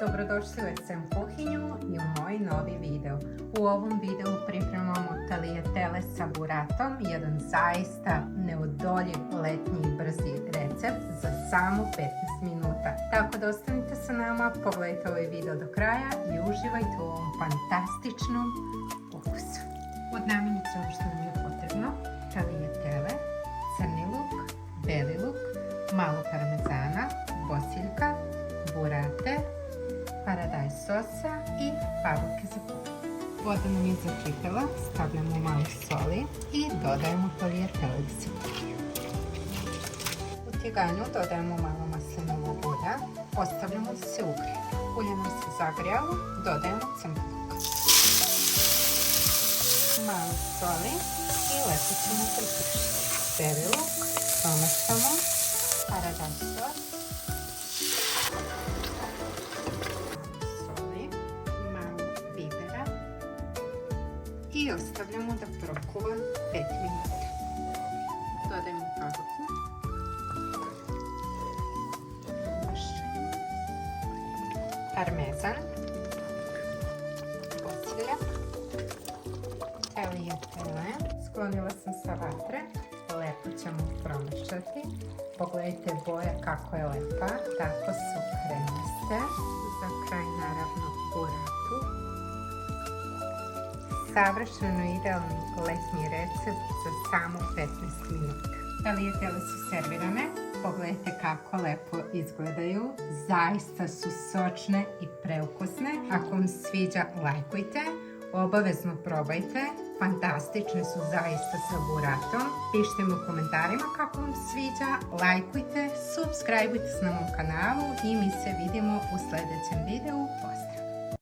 Dobrodošli u SM kuhinju i u moj novi video. U ovom videu pripremamo tagliatelle sa buratom, jedan zaista neodoljiv letnji i brzi recept za samo 15 minuta. Tako da ostanite sa nama, pogledajte ovaj video do kraja i uživajte u ovom fantastičnom ukusu. Od namirnica ono što nam je potrebno: tagliatelle, crni luk, beli luk, malo parmezana, bosiljka, burate, paradajz sosa i paprike za kuh. Voda nam je zakipela, stavljamo malo soli i dodajemo tagliatelle da se kuhaju. U tiganju dodajemo malo maslinovog ulja, ostavljamo da se ugrije. Ulje nam se zagrijalo, dodajemo crni luk. Malo soli i lepo ćemo prekršiti. Beli luk, pomešamo, paradajz sos, i ostavljamo da prokuva 5 minuta. Dodajemo papriku, parmezan, bosiljak, tagliatelle. Sklonila sam sa vatre, lepo ćemo promešati. Pogledajte boja kako je lepa, tako su kremaste. Za kraj naravno buratu. Savršeno idealni letnji recept za samo 15 minuta. Tagliatelle su servirane. Pogledajte kako lepo izgledaju. Zaista su sočne i preukusne. Ako vam se sviđa, lajkujte. Obavezno probajte. Fantastične su zaista sa buratom. Pišite mi u komentarima kako vam sviđa. Lajkujte, subscribeujte se na mom kanalu i mi se vidimo u sljedećem videu. Pozdrav!